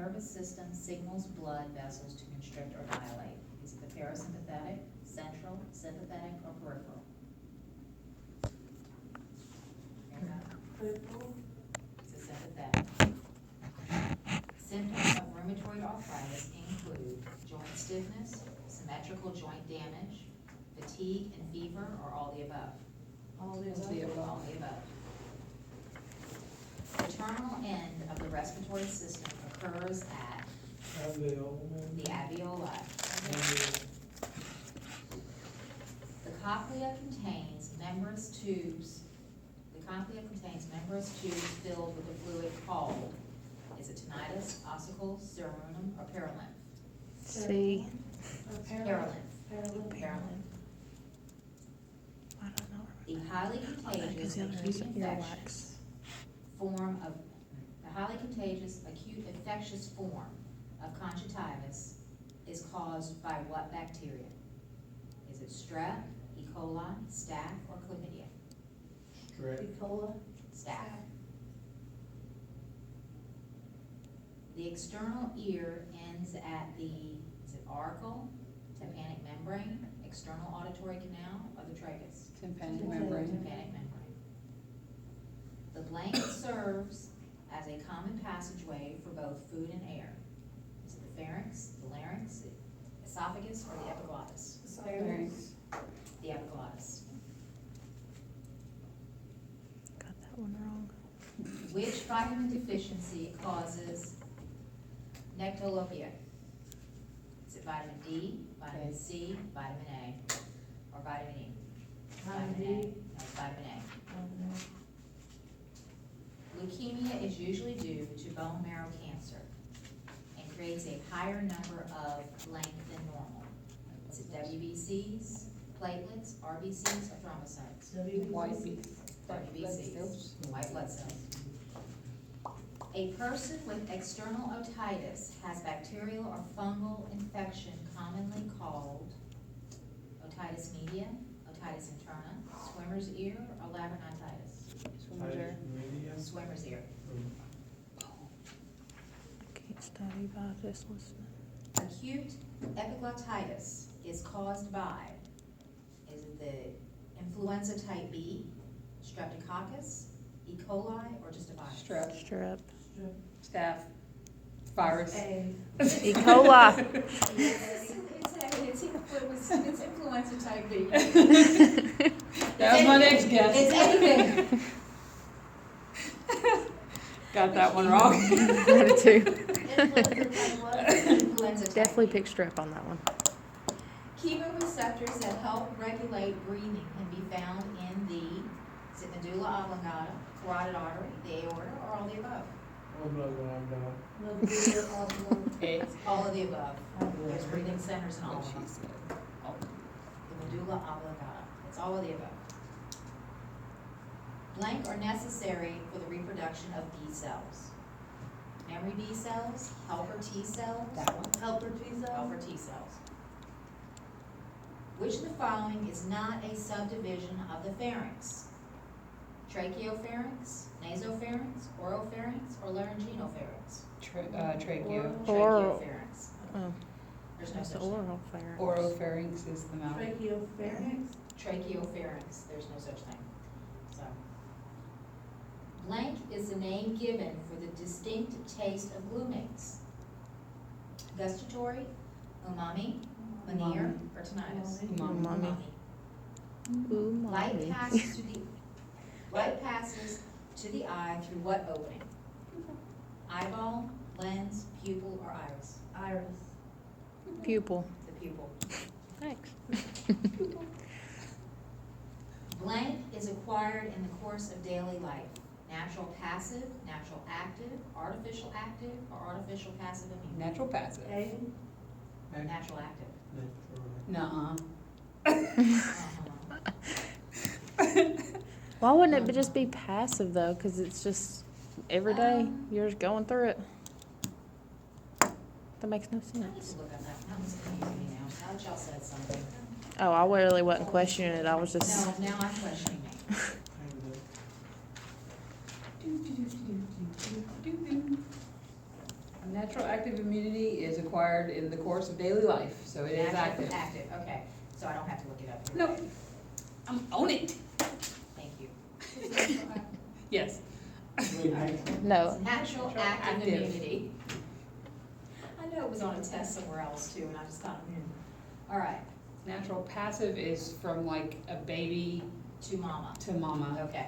nervous system signals blood vessels to constrict or dilate? Is it the parasympathetic, central, sympathetic, or peripheral? Peripheral. It's a sympathetic. Symptoms of rheumatoid arthritis include joint stiffness, symmetrical joint damage, fatigue and fever, or all the above? All the All the above. The terminal end of the respiratory system occurs at the alveoli. The cochlea contains membranous tubes. The cochlea contains membranous tubes filled with a fluid called, is it tinnitus, ossicle, cerumen, or perilymph? C. Perilymph. Paralymph. I don't know. The highly contagious acute infectious form of acute infectious form of conjunctivitis is caused by what bacteria? Is it strep, E. coli, staph, or chlamydia? E. coli. Staph. The external ear ends at the, is it auricle, tympanic membrane, external auditory canal, or the trachea? Tympanic membrane. Tympanic membrane. The blank serves as a common passageway for both food and air. Is it the pharynx, the larynx, the esophagus, or the epiglottis? Larynx. The epiglottis. Got that one wrong. Which vitamin deficiency causes nectolopia? Is it vitamin D, vitamin C, vitamin A, or vitamin E? Vitamin D. No, it's vitamin A. Leukemia is usually due to bone marrow cancer and creates a higher number of length than normal. Is it WBCs, platelets, RBCs, or thrombocytes? White WBCs, white blood cells. A person with external otitis has bacterial or fungal infection commonly called otitis media, otitis interna, swimmer's ear, or labyrinthitis? Swimmer's ear. Can't study by this listening. Acute epiglottitis is caused by, is it the influenza type B, streptococcus, E. coli, or just a virus? Strep. Staph. Virus. A. E. coli. It's influenza type B. That was my next guess. It's anything. Got that one wrong. Me too. Influenza type Definitely B. pick strep on that one. Chemoreceptors that help regulate breathing can be found in the, is it medulla oblongata, carotid artery, the aorta, or all the above? It's All of the above. There's breathing centers in all of them. The medulla oblongata, it's all of the above. Blank are necessary for the reproduction of B cells. Memory B cells, helper T cells, Helper T cell. helper T cells. Which of the following is not a subdivision of the pharynx? Tracheopharynx, nasopharynx, oropharynx, or laryngenopharynx? tracheo. Oral. Tracheopharynx. Oh, There's no that's such the thing. oral pharynx. Oropharynx is the mouth. Tracheopharynx. Tracheopharynx, there's no such thing. So, blank is the name given for the distinct taste of glue mix. Gustatory, umami, veneer, or tinnitus? Umami. Ooh, Light mommy. passes to the eye through what opening? Eyeball, lens, pupil, or iris? Iris. Pupil. The pupil. Thanks. Blank is acquired in the course of daily life. Natural passive, natural active, artificial active, or artificial passive immune? Natural passive. A. Natural active. Nuh-uh. Uh-huh. Why wouldn't it just be passive though? Because it's just every day you're just going through it. That makes no I need sense. to look up that was confusing me now. Now that y'all said something. Oh, I really wasn't questioning it. I was just. No, now I'm questioning it. A natural active immunity is acquired in the course of daily life, so it is active. Active, okay, so I don't have to look it up. Nope. I'm on it. Thank you. Yes. No. It's natural active Active. immunity. I know it was on a test somewhere else too, and I just thought, all right, Natural passive is from like a baby to mama. to mama. Okay.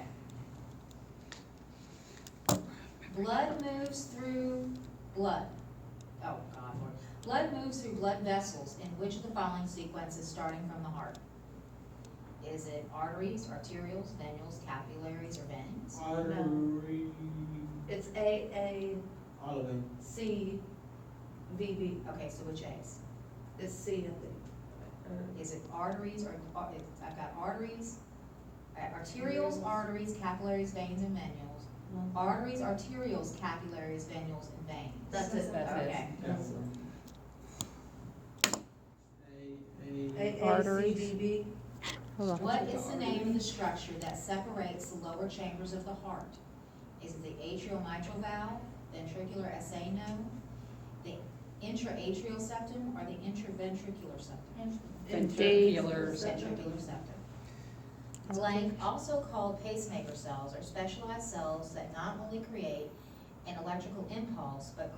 Blood moves through blood. Oh, God, Lord. Blood moves through blood vessels in which of the following sequences starting from the heart? Is it arteries, arterioles, venules, capillaries, or veins? Artery. It's A, All of them. C, VB. Okay, so which A's? It's C, I think. Is it arteries or, I've got arteries, arterioles, arteries, capillaries, veins, and venules. Arteries, arterioles, capillaries, venules, and veins. That's it. That's it. Okay. That's A. Arteries. AACVB. Hold on. What is the name of the structure that separates the lower chambers of the heart? Is it the atrial mitral valve, ventricular SA node, the intraatrial septum, or the intraventricular septum? Ventricular Ventricular septum. Blank, also called pacemaker cells, are specialized cells that not only create an electrical impulse, but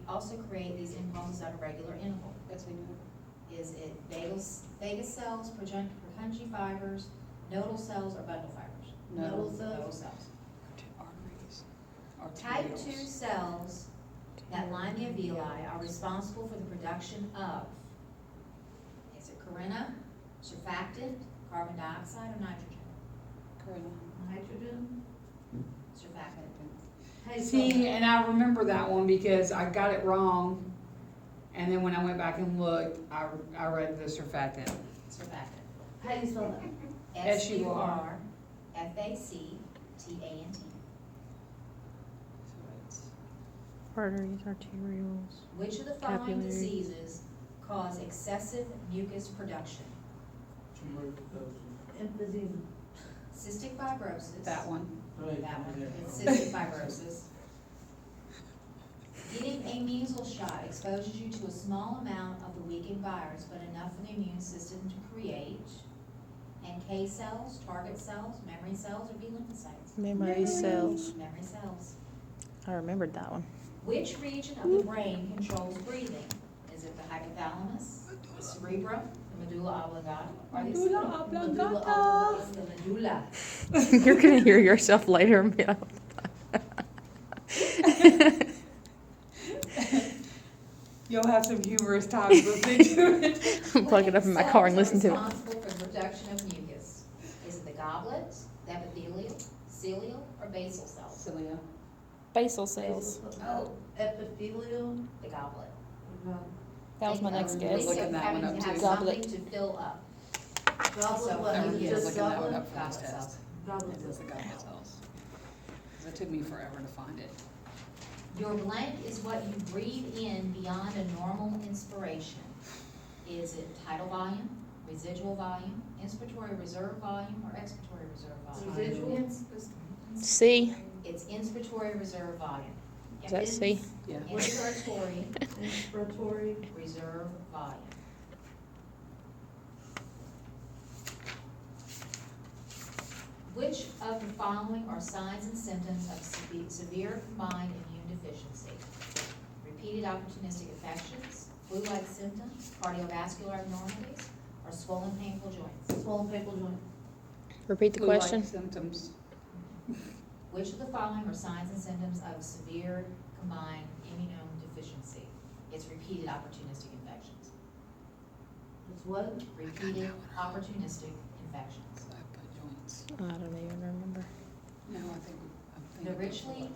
also create these impulses at a regular interval. That's what you Is it vagus cells, Purkinje fibers, nodal cells, or bundle fibers? Nodal Nodal cells. cells. Arteries. Type 2 Arterioles. cells that line the alveoli are responsible for the production of, is it carina, surfactant, carbon dioxide, or nitrogen? Nitrogen. Surfactant. Hey, See, and I remember that one because I got it wrong, and then when I went back and looked, I read the surfactant. Surfactant. How do you spell that? S-U-R. SURFACTANT. So it's Arteries, arterioles. Which of the following Capillary. diseases cause excessive mucus production? Emphysema. Cystic fibrosis. that one. That one, it's cystic fibrosis. Getting a measles shot exposes you to a small amount of the weakened virus, but enough for the immune system to create NK cells, target cells, memory cells, or B lymphocytes. Memory cells. Memory cells. I remembered that one. Which region of the brain controls breathing? Is it the hypothalamus, the cerebrum, the medulla oblongata, or the Medulla medulla oblongata. oblongata? It's the medulla. You're gonna hear yourself later and be like, You'll have some humorous times listening to it. I'm plugging it up in my car and listen to it. Cells are responsible for the production of mucus. Is it the goblet, the epithelial, cilial, or basal cells? Cilia. Basal cells. Oh. Epithelial. The goblet. That was my Think next of- guess. think Looking of that having one to up have too. something Goblet. to fill up. Goblet, So, what, I is was it just just looking that one goblet? up for this Goblet test. cells. Goblet It is the goblet cells. 'Cause it took me forever to find it. Your blank is what you breathe in beyond a normal inspiration. Is it tidal volume, residual volume, inspiratory reserve volume, or expiratory reserve volume? Residual. C. It's inspiratory reserve volume. Is that C? Yeah. Inspiratory Inspiratory. reserve volume. Which of the following are signs and symptoms of severe combined immune deficiency? Repeated opportunistic infections, flu-like symptoms, cardiovascular abnormalities, or swollen painful joints? Swollen painful joint. Repeat the Flu-like question. symptoms. Which of the following are signs and symptoms of severe combined immunodeficiency? It's repeated opportunistic infections. It's what? Repeated opportunistic infections. Joints. I don't even remember. No, I think I'm The thinking. richly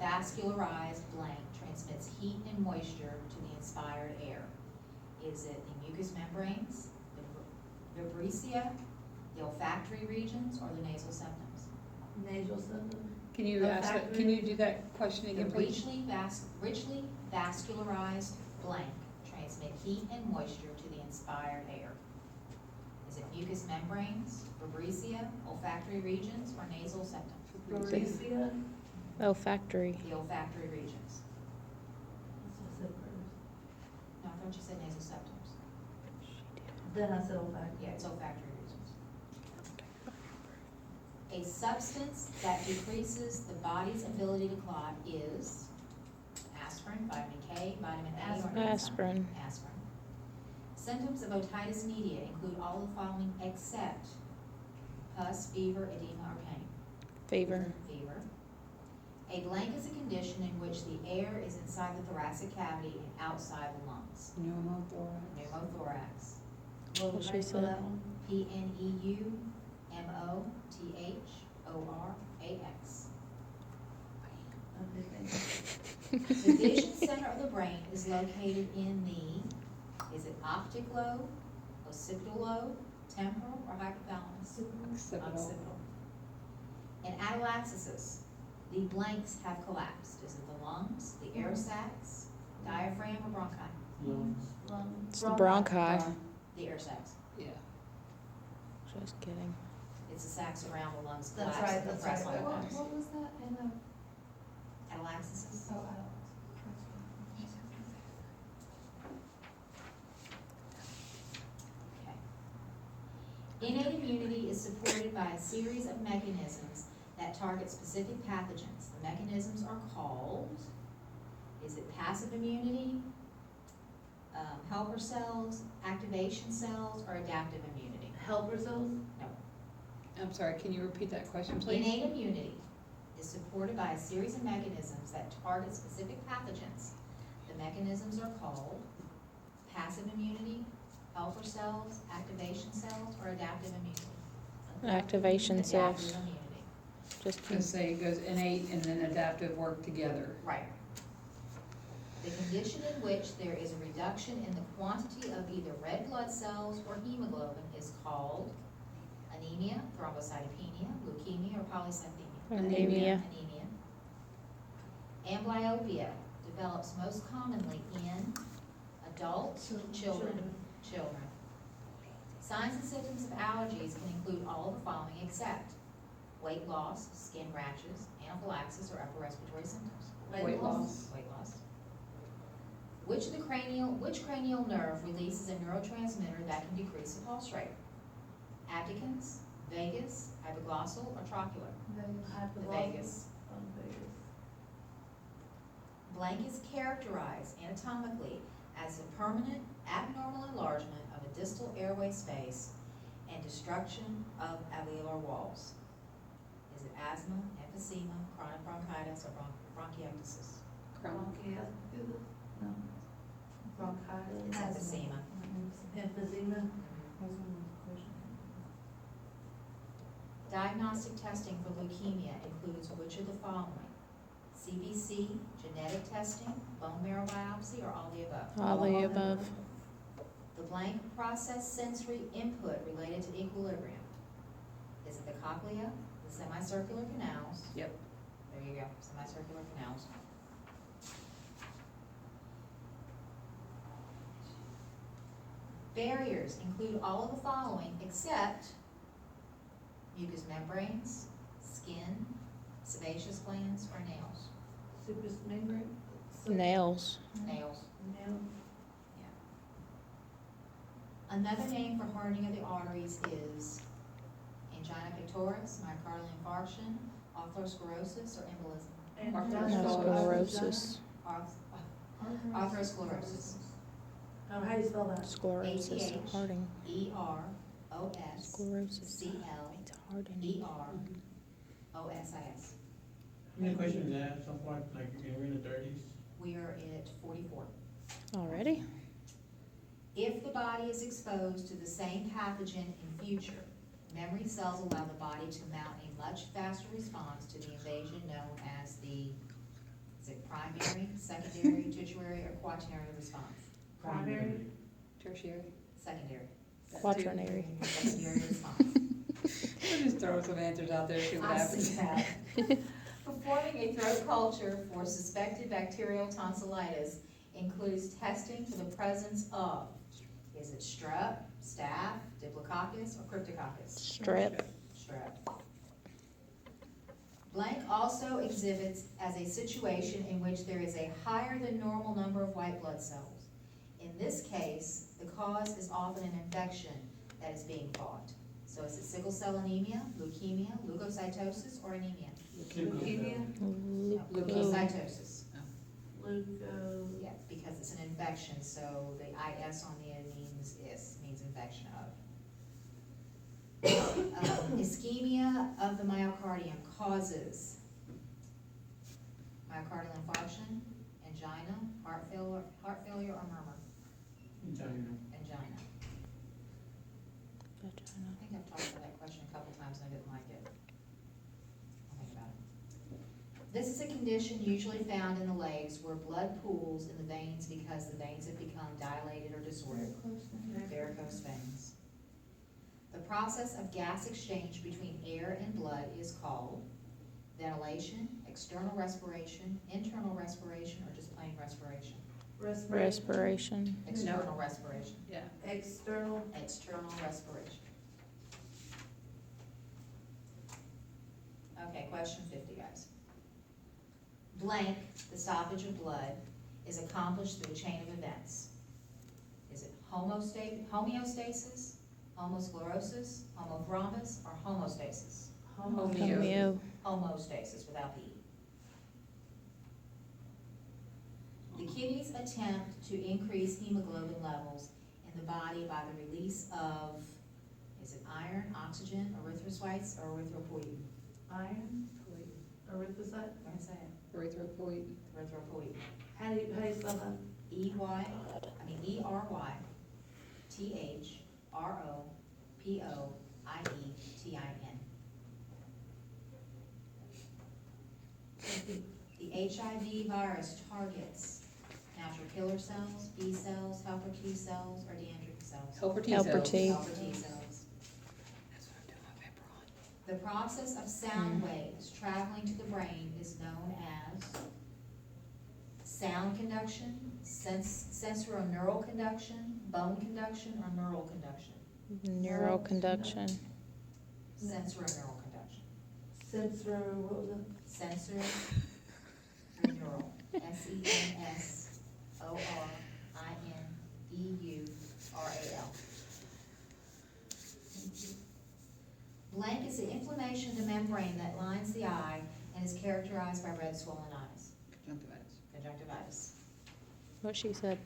vascularized blank transmits heat and moisture to the inspired air. Is it the mucous membranes, the vibrissae, the olfactory regions, or the nasal septums? Nasal septum. Can you ask that, can you do that question The again, please? richly vascularized blank transmit heat and moisture to the inspired air. Is it mucous membranes, vibrissae, olfactory regions, or nasal septum? Vibrissae. Oh, factory. The olfactory regions. thought you said nasal septums. Then I said olfactory. Yeah, it's olfactory reasons. A substance that decreases the body's ability to clot is aspirin, vitamin K, vitamin A, or enzyme. Aspirin. Aspirin. Symptoms of otitis media include all the following except pus, fever, edema, or pain. Fever. Fever. A blank is a condition in which the air is inside the thoracic cavity and outside the lungs. Pneumothorax. Pneumothorax. What What was she that for said. that one? Pneumothorax. Okay, thank you. The vision center of the brain is located in the, is it optic lobe, occipital lobe, temporal, or hypothalamus? Occipital. Occipital. In atelectasis, the blanks have collapsed. Is it the lungs, the air sacs, diaphragm, or bronchi? Lungs. It's the bronchi. The air sacs. Yeah. Just kidding. It's the sacs around the lungs That's collapse. right, that's right. Like What, that. what was that in the, Atelectasis. oh, I don't. Okay. Innate immunity is supported by a series of mechanisms that target specific pathogens. The mechanisms are called, is it passive immunity, helper cells, activation cells, or adaptive immunity? Helper cells? I'm sorry, can you repeat that question, please? Innate immunity is supported by a series of mechanisms that target specific pathogens. The mechanisms are called passive immunity, helper cells, activation cells, or adaptive immunity. Activation cells. Adaptive immunity. Just Just say it goes innate and then adaptive work together. Right. The condition in which there is a reduction in the quantity of either red blood cells or hemoglobin is called anemia, thrombocytopenia, leukemia, or polycythemia. Anemia. Anemia. Amblyopia develops most commonly in adult children. Signs and symptoms of allergies can include all of the following except weight loss, skin rashes, anaphylaxis, or upper respiratory symptoms. Weight loss. Weight loss. Which cranial nerve releases a neurotransmitter that can decrease the pulse rate? Abducens, vagus, hypoglossal, or trochlear? The vagus. Blank is characterized anatomically as a permanent abnormal enlargement of a distal airway space and destruction of alveolar walls. Is it asthma, emphysema, chronic bronchitis, or bronchiectasis? No. Bronchitis. It's emphysema. Emphysema. Diagnostic testing for leukemia includes which of the following? CBC, genetic testing, bone marrow biopsy, or all the above? all the above. The blank process sensory input related to equilibrium. Is it the cochlea, the semicircular canals? Yep. There you go, semicircular canals. Barriers include all of the following except mucous membranes, skin, sebaceous glands, or nails. Super membrane? Nails. Nails. Nail. Another name for hardening of the arteries is angina pectoris, myocardial infarction, atherosclerosis, or embolism. Sclerosis. Atherosclerosis. How do you spell that? Sclerosis. ATH. Hardening. EROS Sclerosis. Means hardening. CLEROSIS. How many questions is that so far, like, we're in the thirties? We are at 44. Already? If the body is exposed to the same pathogen in future, memory cells allow the body to mount a much faster response to the invasion known as the, is it primary, secondary, tertiary, or quaternary response? Primary. Tertiary. Secondary. Quaternary. Secondary response. We'll just throw some answers out there, see what I see happens. that. Performing a throat culture for suspected bacterial tonsillitis includes testing for the presence of, is it strep, staph, diplococcus, or cryptococcus? Strep. Strep. Blank also exhibits as a situation in which there is a higher than normal number of white blood cells. In this case, the cause is often an infection that is being fought. So is it sickle cell anemia, leukemia, leukocytosis, or anemia? Leukemia, No, leukocytosis. leuko, Yeah, because it's an infection, so the IS on the end means infection of. Ischemia of the myocardium causes myocardial infarction, angina, heart failure, or murmur. Angina. Angina. I think I've talked about that question a couple times and I didn't like it. I'll think about it. This is a condition usually found in the legs where blood pools in the veins because the veins have become dilated or disordered. Varicose veins. The process of gas exchange between air and blood is called ventilation, external respiration, internal respiration, or just plain respiration? Respiration. External respiration. Yeah. external, External respiration. Okay, question 50, guys. Blank, the stoppage of blood, is accomplished through a chain of events. Is it homeostasis, homosclerosis, homothrombus, or homostasis? Homeo. Homostasis without the E. The kidneys attempt to increase hemoglobin levels in the body by the release of, is it iron, oxygen, erythrocytes, or erythropoietin? iron, erythrocyte. What did I say? Erythropoietin. Erythropoietin. How do you spell that? Erythropoietin. The HIV virus targets natural killer cells, B cells, helper T cells, or dendritic cells. Helper T Helper cells. T. Helper T cells. That's what I'm doing my paper on. The process of sound waves traveling to the brain is known as sound conduction, sensorineural conduction, bone conduction, or neural conduction. Neural conduction. Sensorineural conduction. Sensor, what was it? Sensorineural. SENSORINEURAL. Blank is the inflammation of the membrane that lines the eye and is characterized by red swollen eyes. Conjunctivitis. Conjunctivitis. What she said.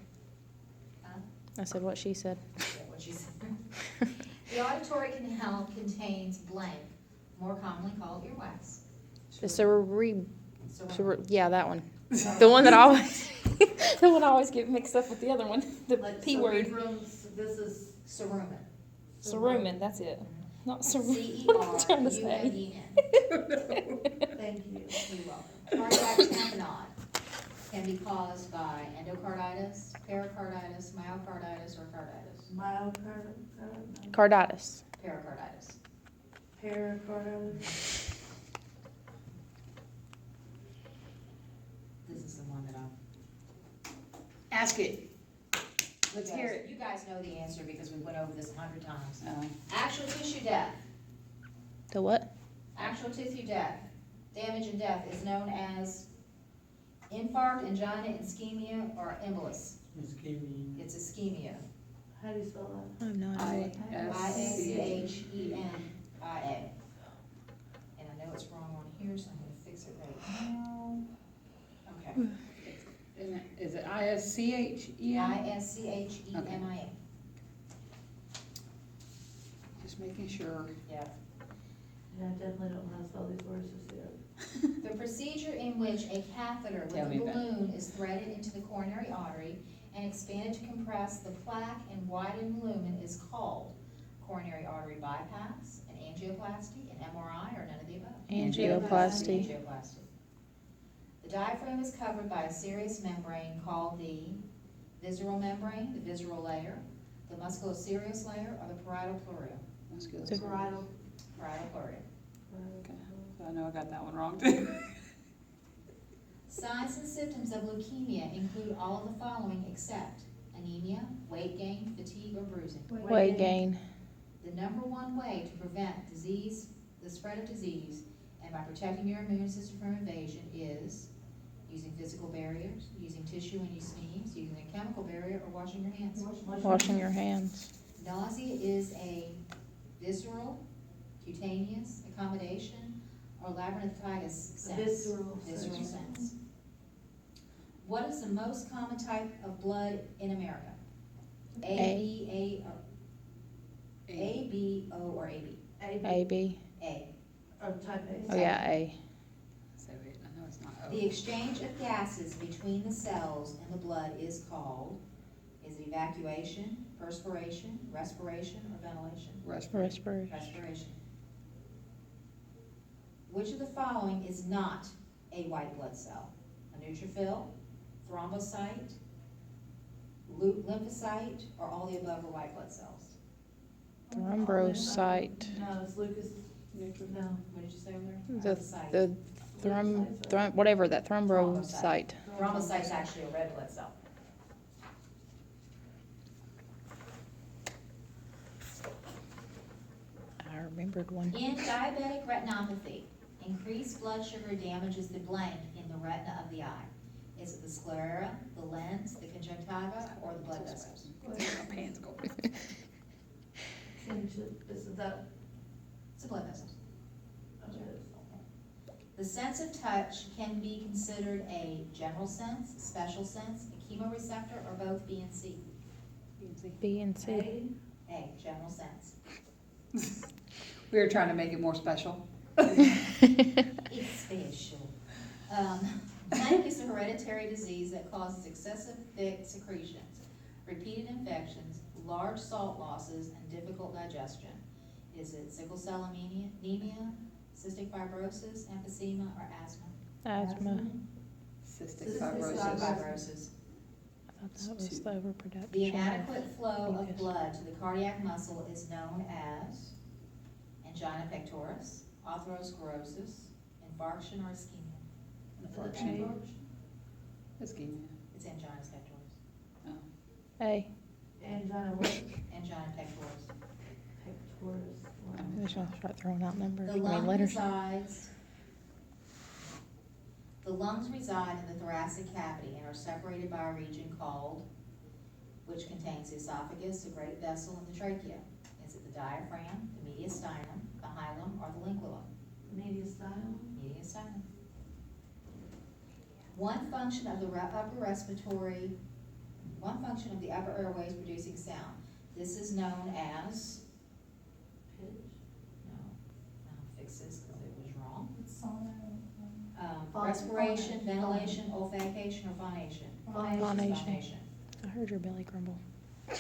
Huh? I said what she said. Yeah, what she said. The auditory canal contains blank, more commonly called earwax. The yeah, that one. So The one that I always, the one I always get mixed up with the other one. The Like P word. cerebrums, this is. cerumen. Cerumen, that's it. Not cerumen. C-E-R-U-M-E-N. What am I trying to say? Thank you. You're welcome. Cardiac tamponade can be caused by endocarditis, pericarditis, myocarditis, or carditis. Myocarditis, Carditis. Pericarditis. pericarditis. This is the one that Ask it. Let's you hear guys- it. You guys know the answer because we went over this 100 times. Oh. Actual tissue death. The what? Actual tissue death, damage and death is known as infarct, angina, ischemia, or embolus. Ischemia. It's ischemia. How do you spell that? I have no idea. ISCHEMIA. And I know it's wrong on here, so I'm gonna fix it right now. Okay. Is it ISCHEM? ISCHEMIA. Just making sure. Yeah. Yeah, I definitely don't know how to spell these words just yet. The procedure in which a catheter with Tell a me about it. balloon is threaded into the coronary artery and expanded to compress the plaque and widen the lumen is called coronary artery bypass, an angioplasty, an MRI, or none of the above. Angioplasty. Angioplasty. The diaphragm is covered by a serous membrane called the visceral membrane, the visceral layer, the musculoserous layer, or the parietal pleuria. That's good. So- Parietal. Parietal pleuria. Okay. So I know I got that one wrong too. Signs and symptoms of leukemia include all of the following except anemia, weight gain, fatigue, or bruising. Weight gain. The number one way to prevent disease, the spread of disease, and by protecting your immune system from invasion is using physical barriers, using tissue when you sneeze, using a chemical chemical barrier, or washing your hands. Washing your hands. Nausea is a visceral, cutaneous, accommodation, or labyrinthitis sense. Visceral sense. Sense. What is the most common type of blood in America? A, B, A, B, O, or AB? A, B. A. Or type A. Oh, yeah, A. So wait, I know it's not O. The exchange of gases between the cells in the blood is called, is it evacuation, perspiration, respiration, or ventilation? Respiration. Respiration. Which of the following is not a white blood cell? A neutrophil, thrombocyte, lymphocyte, or all the above are white blood cells? Thrombocyte. No, it's Lucas. No. What did you say over there? The whatever, that thrombocyte. Thrombocyte's actually a red blood cell. I remembered one. In diabetic retinopathy, increased blood sugar damages the blank in the retina of the eye. Is it the sclera, the lens, the conjunctiva, or the blood vessels? My pants go. Is that? It's the blood vessels. Okay. The sense of touch can be considered a general sense, special sense, a chemoreceptor, or both B and C. B and C. A, general sense. We were trying to make it more special. It's special. Plaque is a hereditary disease that causes excessive thick secretions, repeated infections, large salt losses, and difficult digestion. Is it sickle cell anemia, cystic fibrosis, emphysema, or asthma? Asthma. Cystic Cystic fibrosis. Fibrosis. I thought that was the overproduction. The inadequate flow of mucus. blood to the cardiac muscle is known as angina pectoris, atherosclerosis, infarction, or ischemia. Infarction. Ischemia. It's angina pectoris. A. Angina what? Angina pectoris. Pectoris. I'm just gonna start throwing out numbers. The lung letters. resides. The lungs reside in the thoracic cavity and are separated by a region called, which contains the esophagus, the great vessel, and the trachea. Is it the diaphragm, the mediastinum, the hilum, or the lingualum? Mediastinum. Mediastinum. One function of the upper airway is producing sound. This is known as, Pitch. fix this because it was wrong. Phon- Respiration, phonation. ventilation, olfaction, or phonation? Phonation. I heard your belly grumble.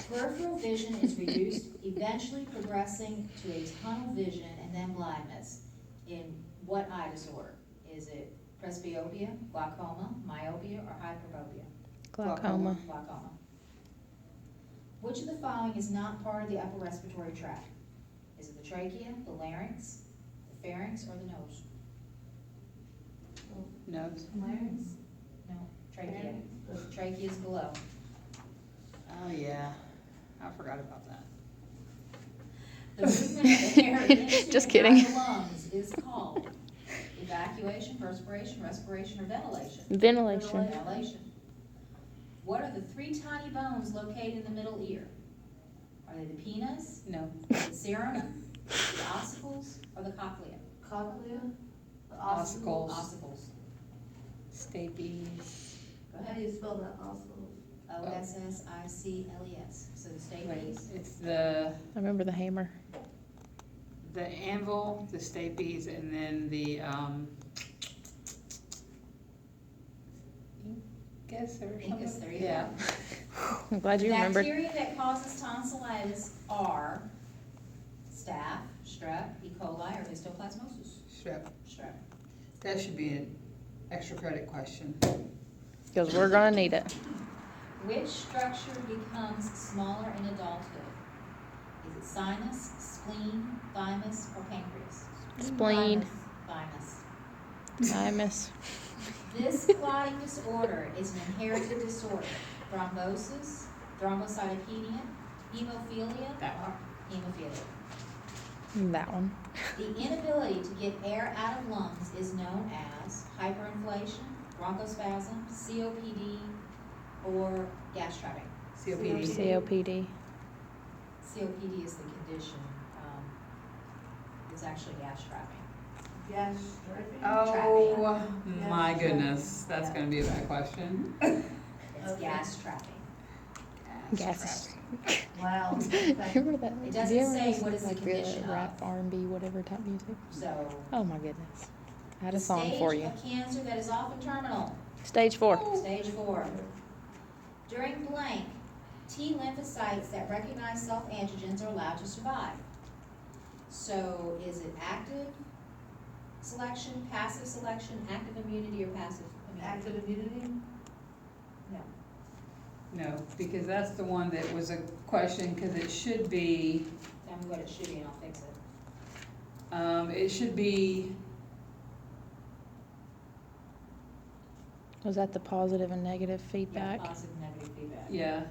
Peripheral vision is reduced, eventually progressing to a tunnel vision and then blindness. In what eye disorder? Is it presbyopia, glaucoma, myopia, or hyperbopia? Glaucoma. Glaucoma. Which of the following is not part of the upper respiratory tract? Is it the trachea, the larynx, the pharynx, or the nose? Nose. Larynx. No, trachea. Trachea is below. Oh, yeah. I forgot about that. The movement of the air into Just and kidding. out of the lungs is called evacuation, perspiration, respiration, or ventilation? Ventilation. Ventilation. What are the three tiny bones located in the middle ear? Are they the penis, No. the cerebrum, the ossicles, or the cochlea? Cochlea. The Ossicles. Ossicles. Stapes. Go How do ahead. you spell that ossicles? Ossicles. So the Wait, stapes. it's the I remember the hammer. anvil, the stapes, and then the, incus or something? Incus, there you Yeah. go. I'm glad you remembered. Bacteria that causes tonsillitis are staph, strep, E. coli, or histoplasmosis. Strep. Strep. That should be an extra credit question. Because we're gonna need it. Which structure becomes smaller in adulthood? Is it sinus, spleen, thymus, or pancreas? Spleen. Thymus. Thymus. This clotting disorder is an inherited disorder. Thrombosis, thrombocytopenia, hemophilia, That or hemophilia. That one. The inability to get air out of lungs is known as hyperinflation, bronchospasm, COPD, or gas trapping. COPD. COPD. COPD is the condition, it's actually gas trapping. Gas stripping? Oh, Trapping. my Gas goodness, that's gonna be a bad question. It's Okay. gas trapping. Gas. Wow. Okay. Remember that? It Did doesn't you ever say listen what to, is the like, condition of. rap, R&B, whatever type music? So, Oh my goodness. I had the a song for stage you. of cancer that is often terminal. Stage 4. Stage 4. During blank, T lymphocytes that recognize self-antigens are allowed to survive. So is it active selection, passive selection, active immunity, or passive immunity? Active immunity? No. No, because that's the one that was a question, because it should be, Tell me what it should be and I'll fix it. it should be, Was that the positive and negative Yeah, feedback? positive and negative feedback. yeah.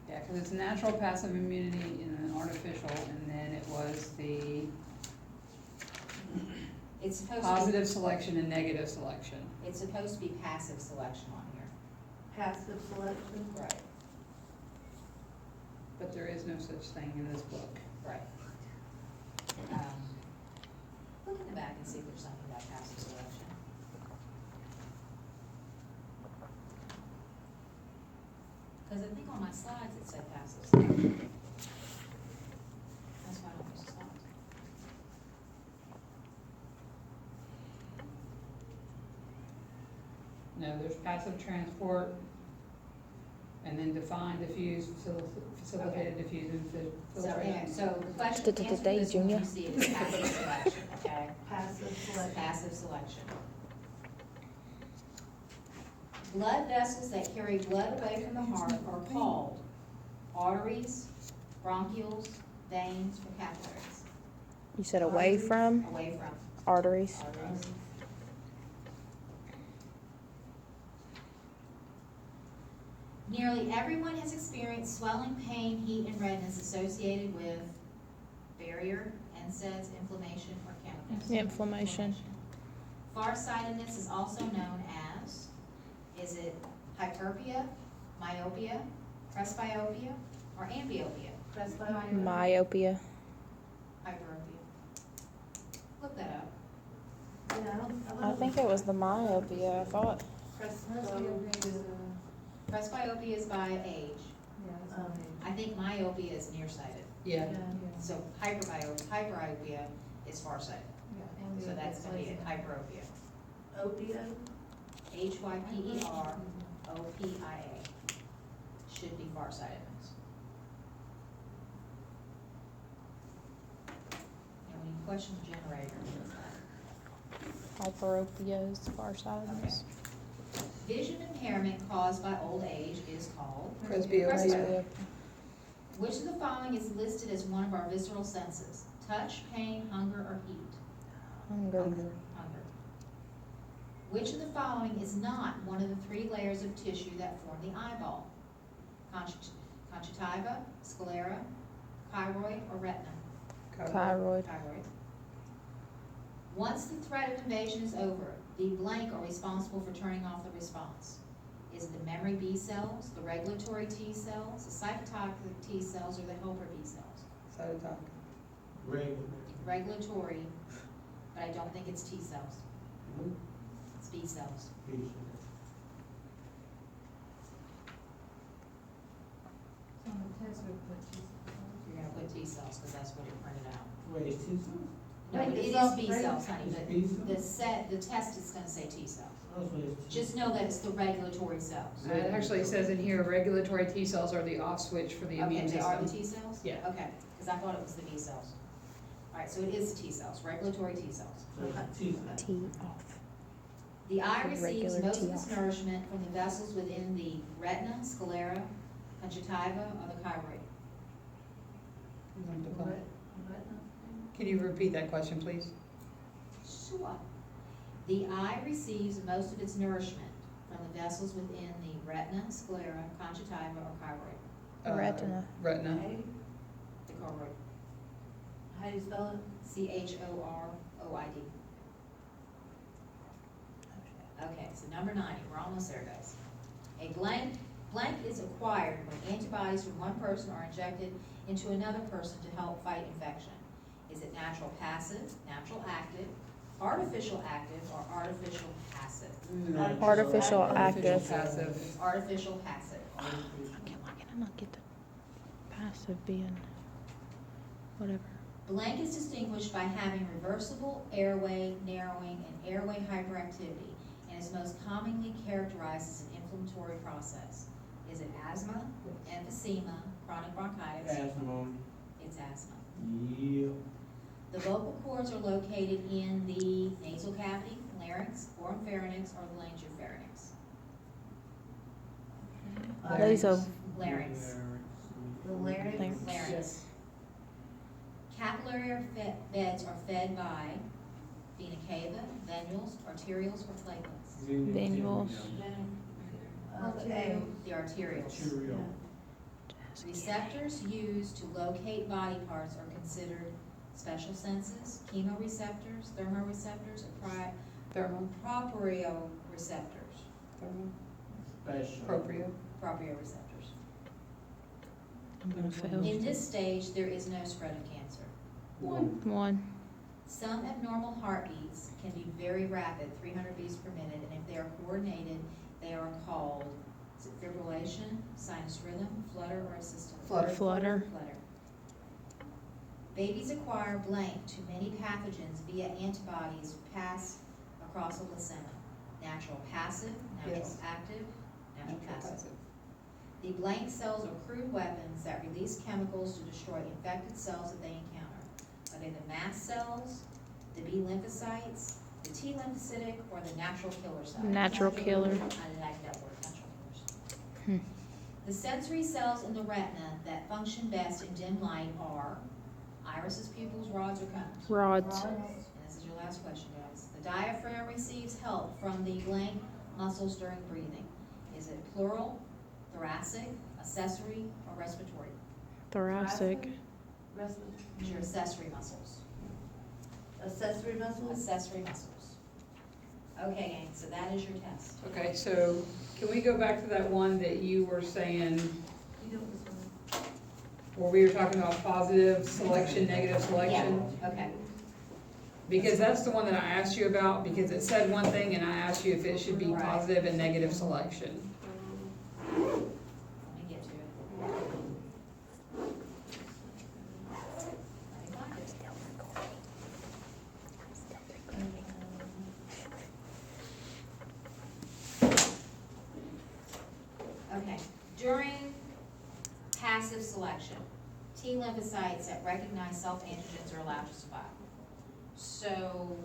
Yeah, because it's natural passive immunity and then artificial, and then it was the It's supposed to positive selection and negative selection. be, it's supposed to be passive selection on here. Passive selection? Right. But there is no such thing in this book. Right. Look in the back and see if there's something about passive selection. Because I think on my slides it said passive selection. That's why I don't use slides. No, there's passive transport, and then define, diffuse, facilitated, diffuse, and So, anyway, filtration. so the question, the answer to this one, Junior. you see it is passive selection, okay? Passive selection. Passive selection. Blood vessels that carry blood away from the heart are called arteries, bronchioles, veins, or capillaries. You said away from Away from arteries. arteries. Nearly everyone has experienced swelling, pain, heat, and redness associated with barrier, NSAIDs, inflammation, or chemicals. Inflammation. Farsightedness is also known as, is it hyperpia, myopia, presbyopia, or amblyopia? Presbyopia. Myopia. Hyperopia. Look that up. Yeah, I think it was the myopia, I thought. Presbyopia. Presbyopia is by age. I think myopia is nearsighted. Yeah, So hyperopia is farsighted. So that's gonna be it, hyperopia. Opia? HYPEROPIA should be farsightedness. And when you question the generator, Hyperopia is farsightedness. vision impairment caused by old age is called, presbyopia. Presbyopia. which of the following is listed as one of our visceral senses? Touch, pain, hunger, or heat? Hunger. Hunger. Which of the following is not one of the 3 layers of tissue that form the eyeball? Conjunctiva, sclera, choroid, or retina? Thyroid. Thyroid. Once the threat of invasion is over, the blank are responsible for turning off the response. Is it the memory B cells, the regulatory T cells, the cytotoxic T cells, or the helper B cells? Cytotoxic. Regulatory, but I don't think it's T cells, it's B cells. You're gonna put T cells, because that's what it printed out. Wait, T cells? No, Right, it it's is all B right. cells, honey, It's but B cells? the test is gonna say T cells. Oh, so it's T Just know that it's the regulatory cells. It actually says in here, regulatory T cells are the off switch for the immune Okay, they are the system. T cells? Yeah. Okay, because I thought it was the B cells. All right, so it is the T cells, regulatory T cells. So it's T cells. T off. The eye The receives regular most of T its off. nourishment from the vessels within the retina, sclera, conjunctiva, or the choroid. Can you repeat that question, please? Sure. The eye receives most of its nourishment from the vessels within the retina, sclera, conjunctiva, or choroid. Retina. Retina. The choroid. How do you spell it? CHOROID. Okay, so number 90, we're almost there, guys. A blank is acquired when antibodies from one person are injected into another person to help fight infection. Is it natural passive, natural active, artificial active, or artificial passive? Artificial Artificial active. passive. It's artificial passive. Why can I not get the passive being whatever? Blank is distinguished by having reversible airway narrowing and airway hyperactivity, and is most commonly characterized as an inflammatory process. Is it asthma, emphysema, chronic bronchitis? Asthma. It's asthma. Yeah. The vocal cords are located in the nasal cavity, larynx, oropharynx, or the laryngopharynx. These are Larynx. The larynx. Larynx. Larynx. Capillary beds are fed by vena cava, venules, arterioles, or platelets. Venules. Okay. The arterioles. Cheerio. Receptors used to locate body parts are considered special senses, chemoreceptors, thermoreceptors, or Thermal, proprioreceptors. thermal, Special. proprio. Proprioreceptors. I'm gonna fail. In this stage, there is no spread of cancer. One. Some abnormal heartbeats can be very rapid, 300 beats per minute, and if they are coordinated, they are called, is it fibrillation, sinus rhythm, flutter, or a systolic? Flutter. Flutter. Flutter. Babies acquire blank to many pathogens via antibodies passed across a placenta. Natural passive, natural Yes. active, natural Natural passive. passive. The blank cells are crude weapons that release chemicals to destroy infected cells that they encounter. Are they the mast cells, the B lymphocytes, the T lymphocytic, or the natural killer cells? Natural killer. I like that word, natural killers. Hmm. The sensory cells in the retina that function best in dim light are irises, pupils, rods, or cones? Rods. And this is your last question, guys. The diaphragm receives help from the blank muscles during breathing. Is it pleural, thoracic, accessory, or respiratory? Thoracic. It's your accessory muscles. Accessory muscles? Accessory muscles. Okay, gang, so that is your test. Okay, so can we go back to that one that you were saying, You know this one. where we were talking about positive selection, negative selection? Okay. Because that's the one that I asked you about, because it said one thing and I asked you if it should be Right. positive and negative selection. Let me get to it. Let me find it. Okay, during passive selection, T lymphocytes that recognize self-antigens are allowed to survive. So